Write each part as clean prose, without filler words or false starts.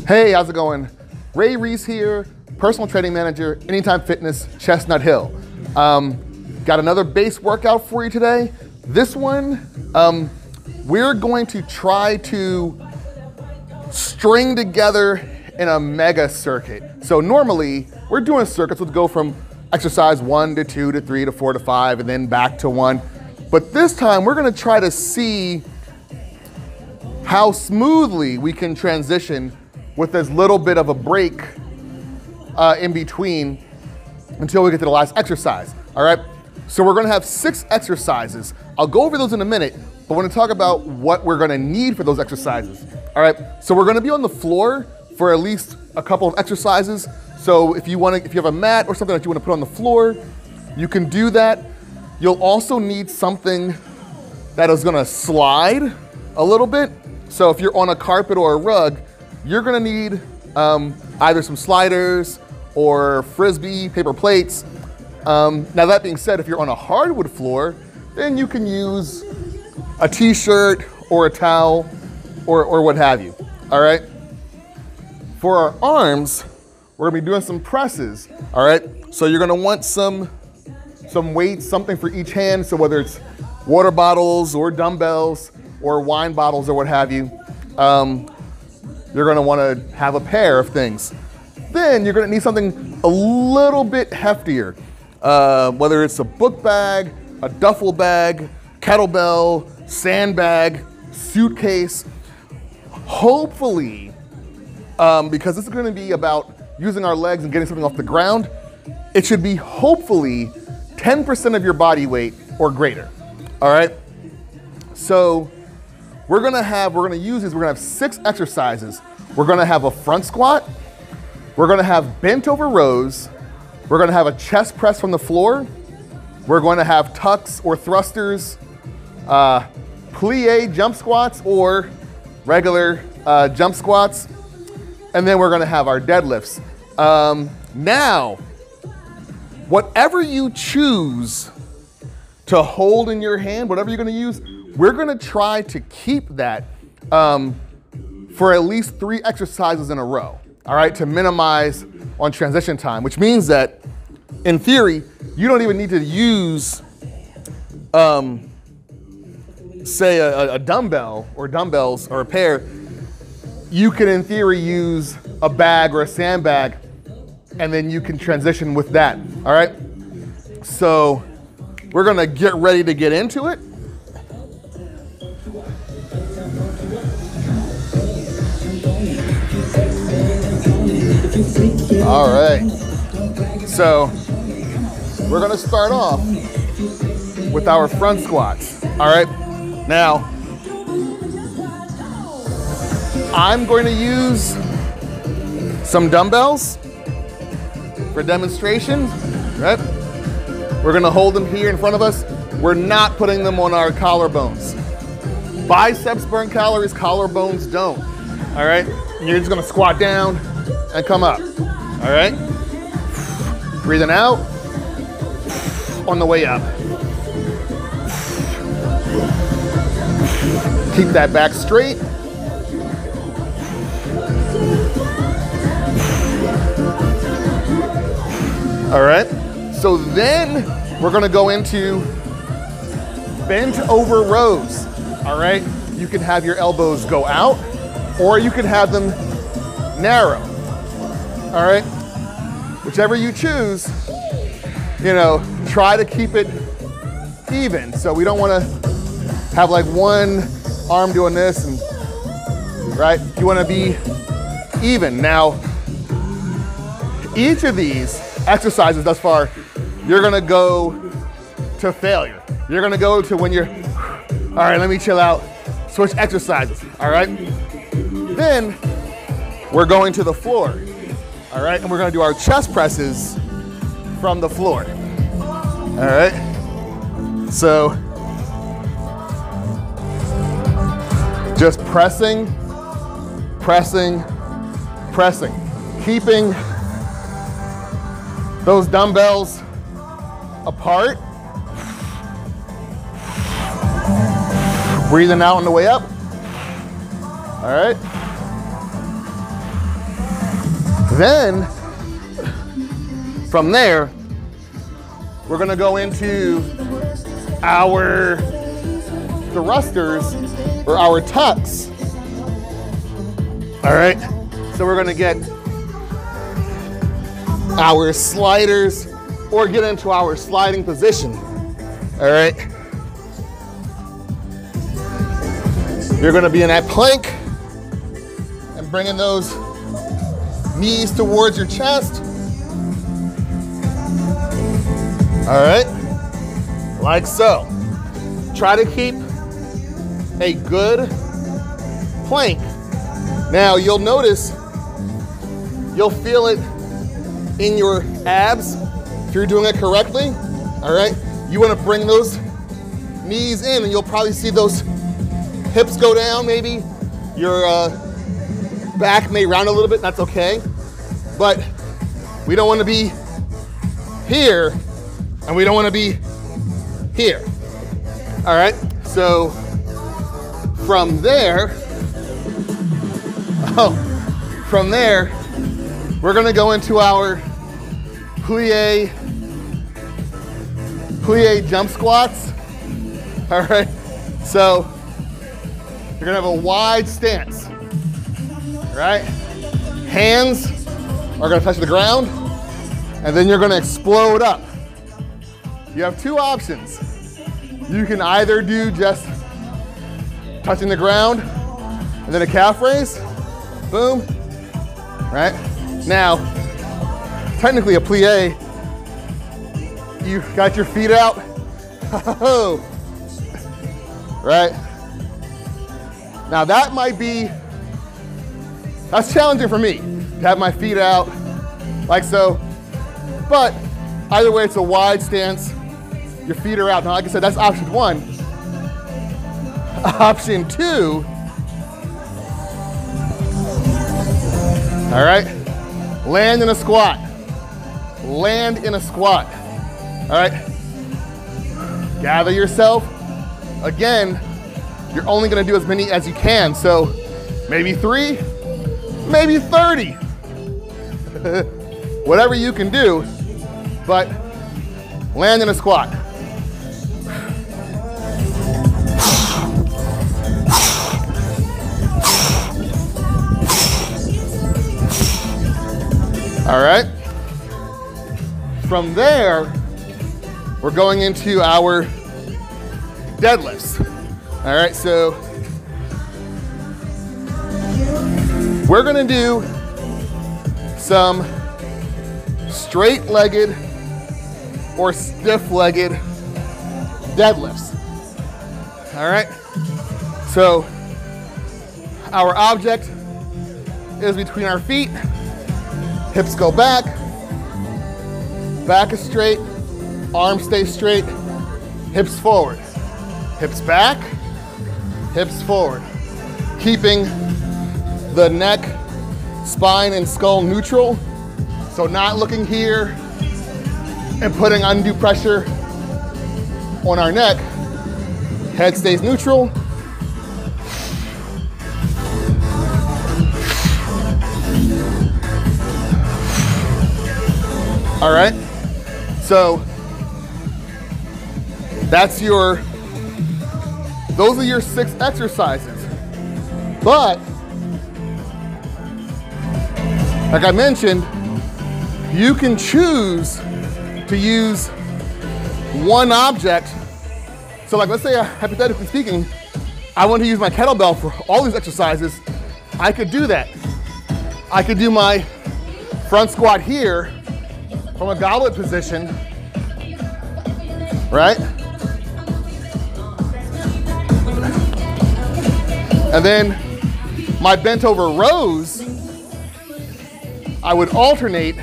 Hey, how's it going? Ray Reese here, personal training manager, Anytime Fitness, Chestnut Hill. Got another base workout for you today. This one, we're going to try to string together in a mega circuit. So normally, we're doing circuits, we'll go from exercise 1 to 2 to 3 to 4 to 5 and then back to 1. But this time, we're gonna try to see how smoothly we can transition with as little bit of a break in between until we get to the last exercise, all right? So we're gonna have 6 exercises. I'll go over those in a minute, but we're gonna talk about what we're gonna need for those exercises, all right? So we're gonna be on the floor for at least a couple of exercises. So if you have a mat or something that you wanna put on the floor, you can do that. You'll also need something that is gonna slide a little bit. So if you're on a carpet or a rug, you're gonna need either some sliders or Frisbee, paper plates. Now that being said, if you're on a hardwood floor, then you can use a t-shirt or a towel or what have you, all right? For our arms, we're gonna be doing some presses, all right? So you're gonna want some weights, something for each hand. So whether it's water bottles or dumbbells or wine bottles or what have you, you're gonna wanna have a pair of things. Then you're gonna need something a little bit heftier, whether it's a book bag, a duffel bag, kettlebell, sandbag, suitcase. Hopefully, because this is gonna be about using our legs and getting something off the ground, it should be hopefully 10% of your body weight or greater, all right? So we're gonna have 6 exercises. We're gonna have a front squat, we're gonna have bent over rows, we're gonna have a chest press from the floor, we're going to have tucks or thrusters, plie jump squats or regular jump squats, and then we're gonna have our deadlifts. Now, whatever you choose to hold in your hand, whatever you're gonna use, we're gonna try to keep that for at least 3 exercises in a row, all right, to minimize on transition time, which means that, in theory, you don't even need to use, say, a dumbbell or dumbbells or a pair. You can, in theory, use a bag or a sandbag, and then you can transition with that, all right? So we're gonna get ready to get into it. All right, so we're gonna start off with our front squats, all right? Now, I'm going to use some dumbbells for demonstration, right? We're gonna hold them here in front of us. We're not putting them on our collarbones. Biceps burn calories, collarbones don't, all right? And you're just gonna squat down and come up, all right? Breathing out, on the way up. Keep that back straight. All right, so then we're gonna go into bent over rows, all right? You can have your elbows go out or you can have them narrow, all right? Whichever you choose, you know, try to keep it even. So we don't wanna have like one arm doing this, and right? You wanna be even. Now, each of these exercises thus far, you're gonna go to failure. You're gonna go to when you're, all right, let me chill out, switch exercises, all right? Then we're going to the floor, all right? And we're gonna do our chest presses from the floor, all right? So, just pressing, pressing, pressing, keeping those dumbbells apart. Breathing out on the way up. All right. Then, from there, we're gonna go into our thrusters or our tucks. All right, so we're gonna get our sliders or get into our sliding position. All right. You're gonna be in that plank and bringing those knees towards your chest. All right, like so. Try to keep a good plank. Now you'll notice, you'll feel it in your abs if you're doing it correctly. All right, you wanna bring those knees in and you'll probably see those hips go down maybe. Your back may round a little bit, that's okay. But we don't wanna be here and we don't wanna be here. All right, so from there, we're gonna go into our plie jump squats. All right, so you're gonna have a wide stance, right? Hands are gonna touch the ground, and then you're gonna explode up. You have two options. You can either do just touching the ground and then a calf raise, boom, right? Now, technically a plie, you got your feet out, right? Now that might be, that's challenging for me, to have my feet out like so, but either way, it's a wide stance, your feet are out. Now, like I said, that's option one. Option two, all right, land in a squat. Land in a squat, all right? Gather yourself. Again, you're only gonna do as many as you can, so maybe 3, maybe 30. Whatever you can do, but land in a squat. All right. From there, we're going into our deadlifts. All right, so we're gonna do some straight-legged or stiff-legged deadlifts. All right, so our object is between our feet, hips go back, back is straight, arms stay straight, hips forward, hips back, hips forward, keeping the neck, spine, and skull neutral. So not looking here and putting undue pressure on our neck. Head stays neutral. All right, so those are your 6 exercises. But, like I mentioned, you can choose to use one object. So like, let's say, hypothetically speaking, I want to use my kettlebell for all these exercises. I could do that. I could do my front squat here from a goblet position, right? And then my bent over rows, I would alternate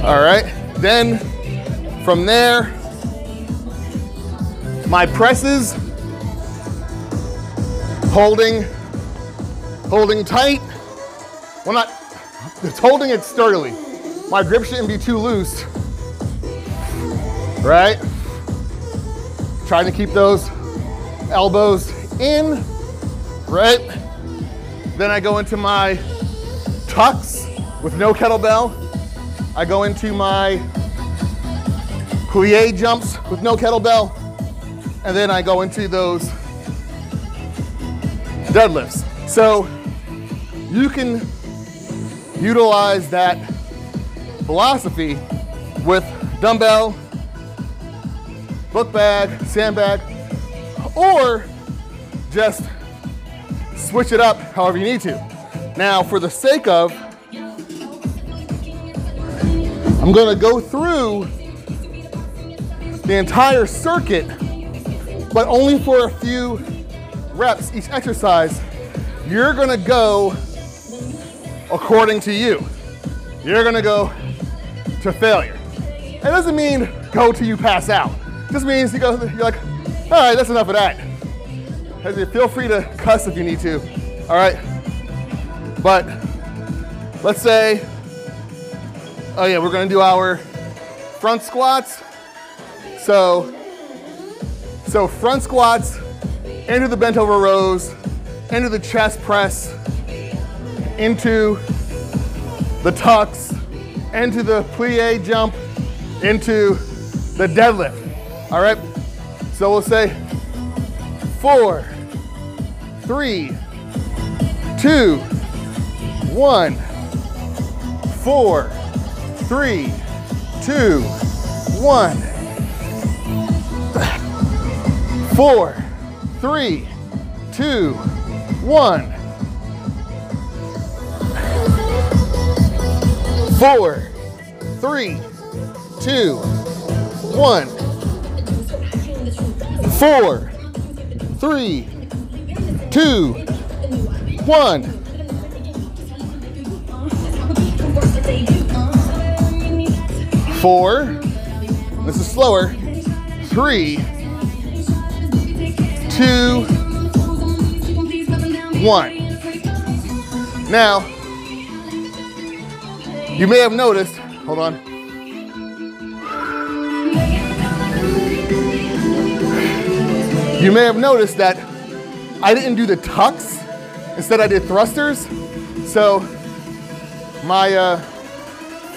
all right, then from there, my presses, holding tight. Well, not, it's holding it sturdily. My grip shouldn't be too loose, right? Trying to keep those elbows in right? Then I go into my tucks with no kettlebell. I go into my plie jumps with no kettlebell. And then I go into those deadlifts. So you can utilize that philosophy with dumbbell, book bag, sandbag, or just switch it up however you need to. Now, for the sake of, I'm gonna go through the entire circuit, but only for a few reps each exercise. You're gonna go according to you. You're gonna go to failure. It doesn't mean go till you pass out. It just means you're like, all right, that's enough of that. Feel free to cuss if you need to, all right? But let's say, oh yeah, we're gonna do our front squats. So front squats, into the bent over rows, into the chest press, into the tucks, into the plie jump, into the deadlift, all right? So we'll say 4, 3, 2, 1, 4, 3, 2, 1, 4, 3, 2, 1, 4, 3, 2, 1, 4, 3, 2, 1. 4, this is slower, 3, 2, 1. Now, you may have noticed, hold on. You may have noticed that I didn't do the tucks, instead I did thrusters. So my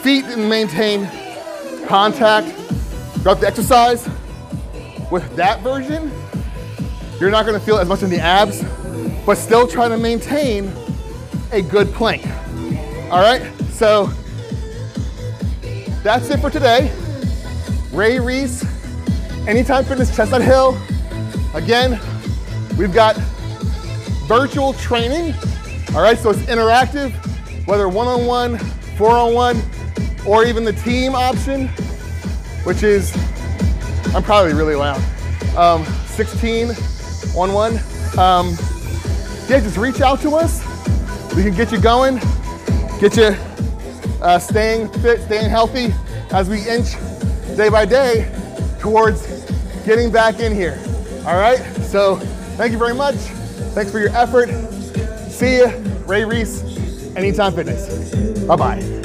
feet didn't maintain contact throughout the exercise. With that version, you're not gonna feel as much in the abs, but still try to maintain a good plank. All right, so that's it for today. Ray Reese, Anytime Fitness Chestnut Hill. Again, we've got virtual training. All right, so it's interactive, whether one-on-one, four-on-one, or even the team option, which is, I'm probably really loud, 16 on one. Yeah, just reach out to us. We can get you going, get you staying fit, staying healthy as we inch day by day towards getting back in here. All right, so thank you very much. Thanks for your effort. See ya, Ray Reese, Anytime Fitness. Bye-bye.